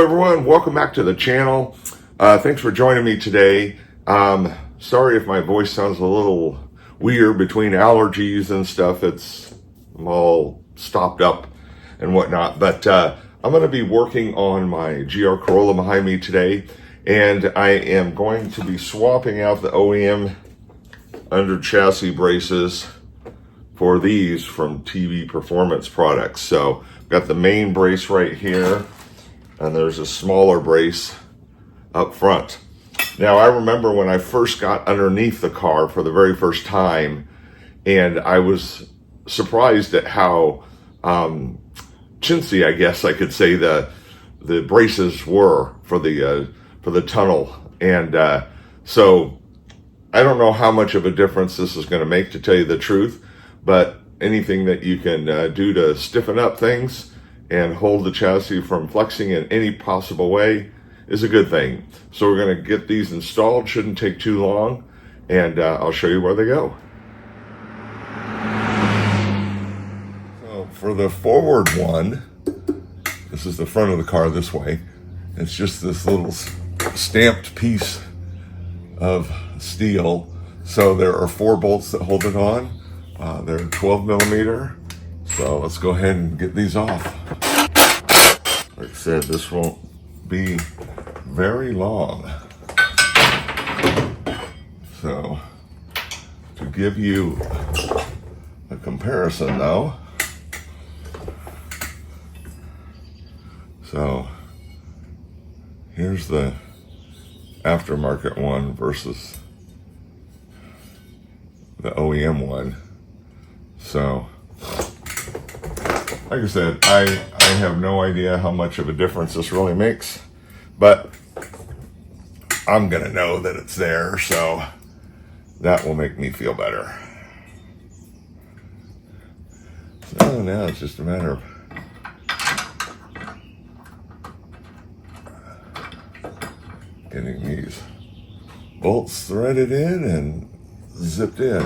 everyone, welcome back to the channel. Thanks for joining me today. Sorry if my voice sounds a little weird between allergies and stuff. I'm all stopped up and whatnot, but I'm going to be working on my GR Corolla behind me today, and I am going to be swapping out the OEM under chassis braces for these from TB Performance products. So I've got the main brace right here, and there's a smaller brace up front. Now, I remember when I first got underneath the car for the very first time, and I was surprised at how chintzy, I guess I could say, the braces were for the tunnel. And so I don't know how much of a difference this is going to make, to tell you the truth, but anything that you can do to stiffen up things and hold the chassis from flexing in any possible way is a good thing. So we're going to get these installed. Shouldn't take too long, and I'll show you where they go. So for the forward one, this is the front of the car this way. It's just this little stamped piece of steel. So there are 4 bolts that hold it on. They're 12 millimeter. So let's go ahead and get these off. Like I said, this won't be very long. So to give you a comparison though, so here's the aftermarket one versus the OEM one. So like I said, I have no idea how much of a difference this really makes, but I'm gonna know that it's there, so that will make me feel better. So now it's just a matter of getting these bolts threaded in and zipped in.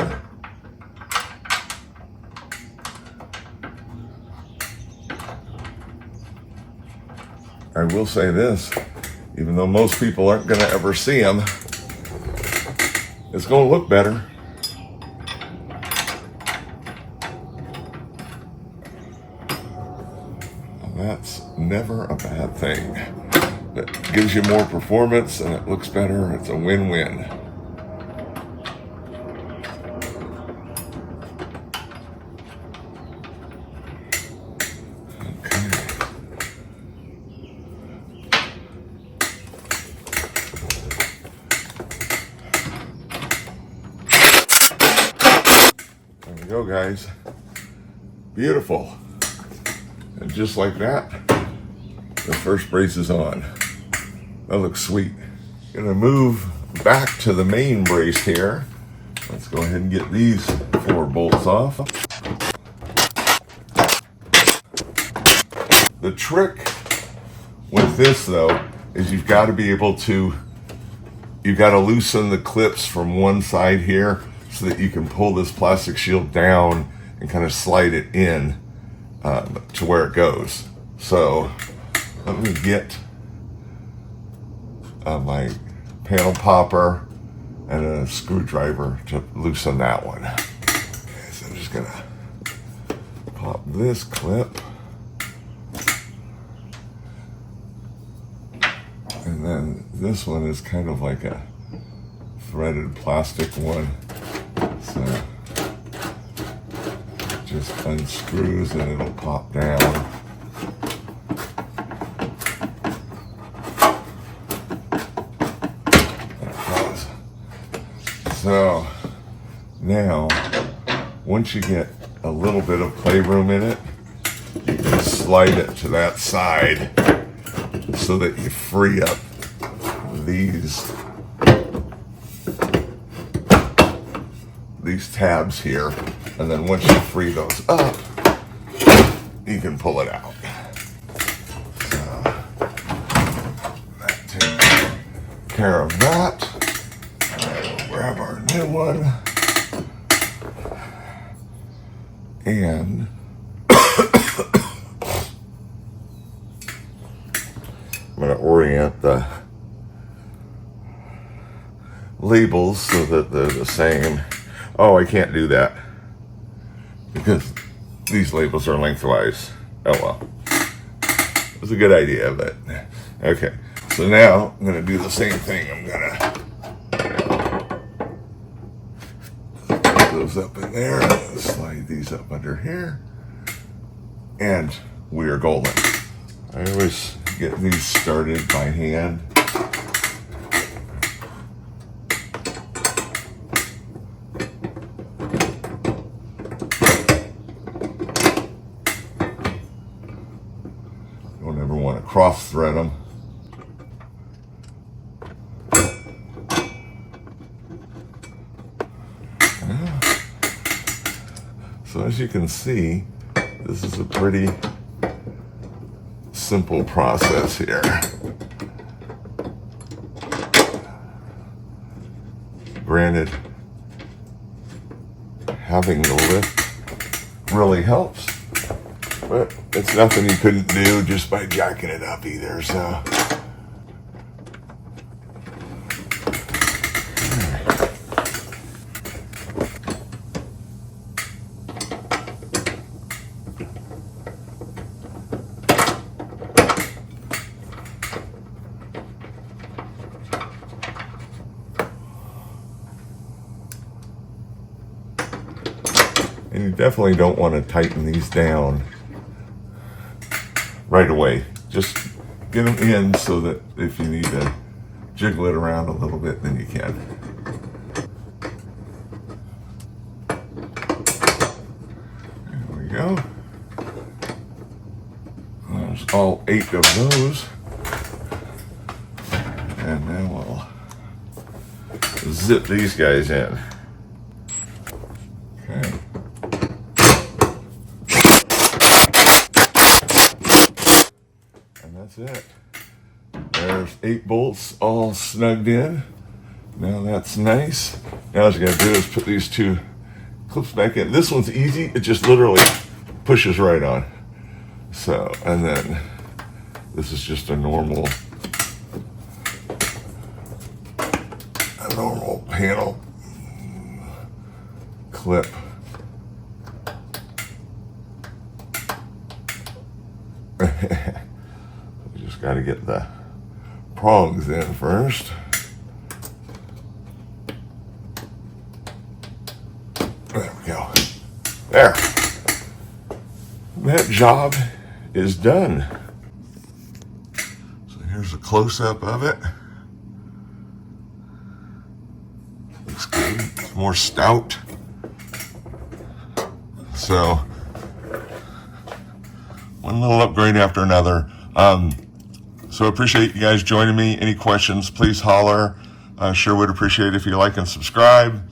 I will say this, even though most people aren't going to ever see them, it's going to look better. That's never a bad thing. It gives you more performance and it looks better. It's a win-win. There we go, guys. Beautiful. And just like that, the first brace is on. That looks sweet. Gonna move back to the main brace here. Let's go ahead and get these 4 bolts off. The trick with this though is you've got to be able to, you've got to loosen the clips from one side here so that you can pull this plastic shield down and kind of slide it in to where it goes. So let me get my panel popper and a screwdriver to loosen that one. Okay, so I'm just gonna pop this clip, and then this one is kind of like a threaded plastic one, so it just unscrews and it'll pop down. So now, once you get a little bit of playroom in it, you can slide it to that side so that you free up these tabs here. And then once you free those up, you can pull it out. So that takes care of that. Grab our new one, and going to orient the labels so that they're the same. Oh, I can't do that because these labels are lengthwise. Oh well, it was a good idea, but okay. So now I'm going to do the same thing. I'm going to put those up in there, slide these up under here, and we are golden. I always get these started by hand. Don't ever want to cross thread them. So as you can see, this is a pretty simple process here. Granted, having the lift really helps, but it's nothing you couldn't do just by jacking it up either, so. And you definitely don't want to tighten these down right away. Just get them in so that if you need to jiggle it around a little bit, then you can. There we go. There's all 8 of those. And now we'll zip these guys in. Okay. That's it. There's 8 bolts all snugged in. Now that's nice. Now what you're going to do is put these 2 clips back in. This one's easy. It just literally pushes right on. So, and then this is just a normal panel clip. Just got to get the prongs in first. There we go. There. That job is done. So here's a close-up of it. Looks good. It's more stout. So one little upgrade after another. So appreciate you guys joining me. Any questions, please holler. Sure would appreciate it if you like and subscribe.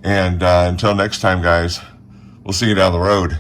And until next time, guys, we'll see you down the road.